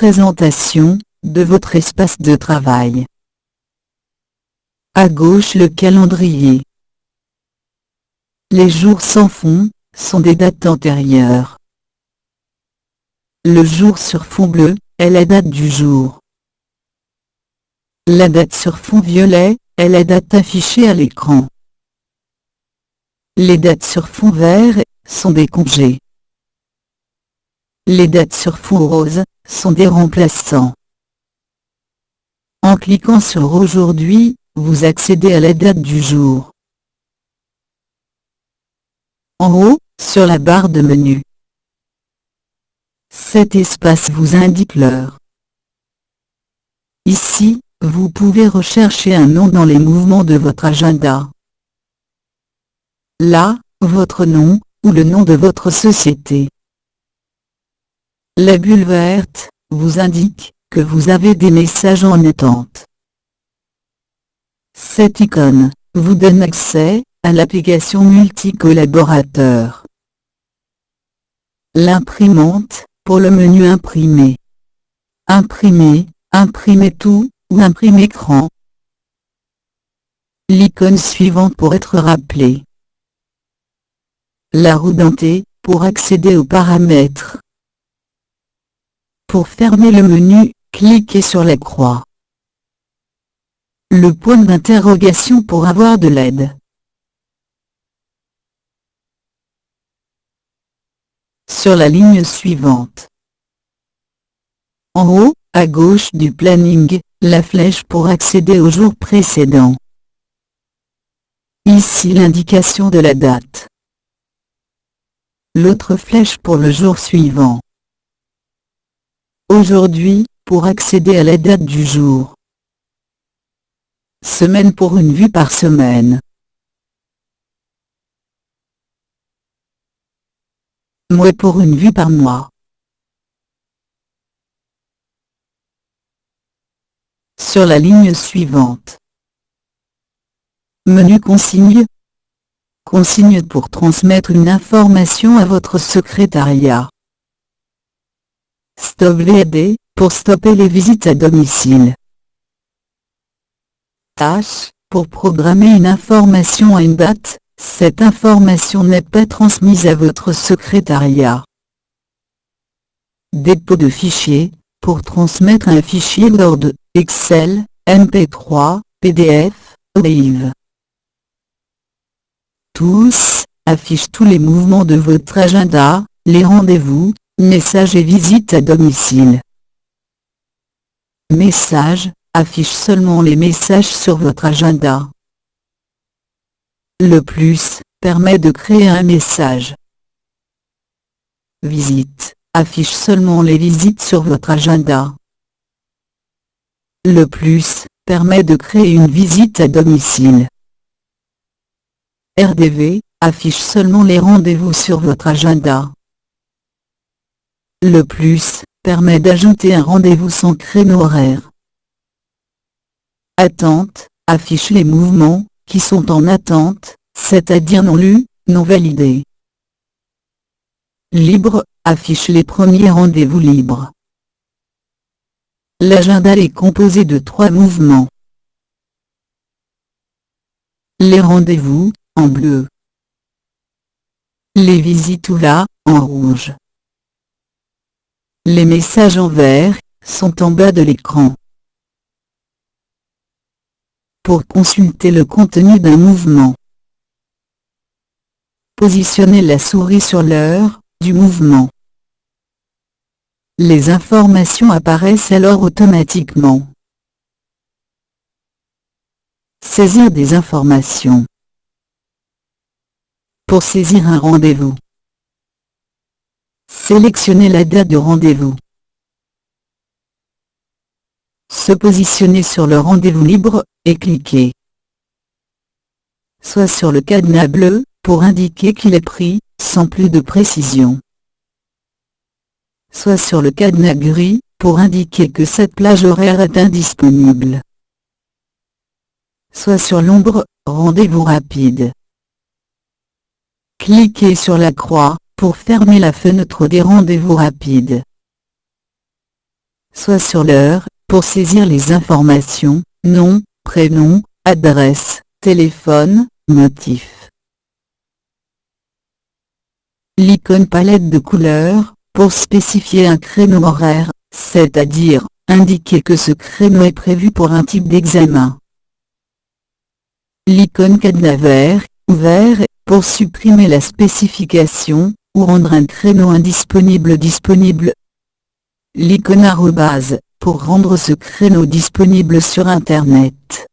représentation de votre espace de travail. À gauche, le calendrier. Les jours sans fond sont des dates antérieures. Le jour sur fond bleu est la date du jour. La date sur fond violet est la date affichée à l'écran. Les dates sur fond vert sont des congés. Les dates sur fond rose sont des remplaçants. En cliquant sur Aujourd'hui, vous accédez à la date du jour. En haut, sur la barre de menu, cet espace vous indique l'heure. Ici, vous pouvez rechercher un nom dans les mouvements de votre agenda. Là, votre nom, ou le nom de votre société. La bulle verte vous indique que vous avez des messages en attente. Cette icône vous donne accès à l'application multi-collaborateur. L'imprimante, pour le menu Imprimer. Imprimer, imprimer tout, ou imprimer écran. L'icône suivante pour être rappelée. La roue dentée, pour accéder aux paramètres. Pour fermer le menu, cliquez sur la croix. Le point d'interrogation pour avoir de l'aide. Sur la ligne suivante. En haut, à gauche du planning, la flèche pour accéder au jour précédent. Ici l'indication de la date. L'autre flèche pour le jour suivant. Aujourd'hui, pour accéder à la date du jour. Semaine pour une vue par semaine. Mois pour une vue par mois. Sur la ligne suivante. Menu consigne. Consigne pour transmettre une information à votre secrétariat. Stop VAD, pour stopper les visites à domicile. Tâche, pour programmer une information à une date, cette information n'est pas transmise à votre secrétariat. Dépôt de fichier, pour transmettre un fichier Word, Excel, MP3, PDF, ODIV. Tous, affiche tous les mouvements de votre agenda, les rendez-vous, messages et visites à domicile. Messages, affiche seulement les messages sur votre agenda. Le plus, permet de créer un message. Visite, affiche seulement les visites sur votre agenda. Le plus, permet de créer une visite à domicile. RDV, affiche seulement les rendez-vous sur votre agenda. Le plus, permet d'ajouter un rendez-vous sans créneau horaire. Attente, affiche les mouvements qui sont en attente, c'est-à-dire non lus, non validés. Libre, affiche les premiers rendez-vous libres. L'agenda est composé de 3 mouvements. Les rendez-vous, en bleu. Les visites ou là, en rouge. Les messages en vert, sont en bas de l'écran. Pour consulter le contenu d'un mouvement, positionnez la souris sur l'heure du mouvement. Les informations apparaissent alors automatiquement. Saisir des informations. Pour saisir un rendez-vous, sélectionnez la date de rendez-vous. Se positionner sur le rendez-vous libre, et cliquez. Soit sur le cadenas bleu, pour indiquer qu'il est pris, sans plus de précision. Soit sur le cadenas gris, pour indiquer que cette plage horaire est indisponible. Soit sur l'ombre, rendez-vous rapide. Cliquez sur la croix, pour fermer la fenêtre des rendez-vous rapides. soit sur l'heure, pour saisir les informations, nom, prénom, adresse, téléphone, motif. L'icône palette de couleurs, pour spécifier un créneau horaire, c'est-à-dire, indiquer que ce créneau est prévu pour un type d'examen. L'icône cadenas vert, ouvert, pour supprimer la spécification, ou rendre un créneau indisponible disponible. L'icône arrobase, pour rendre ce créneau disponible sur Internet.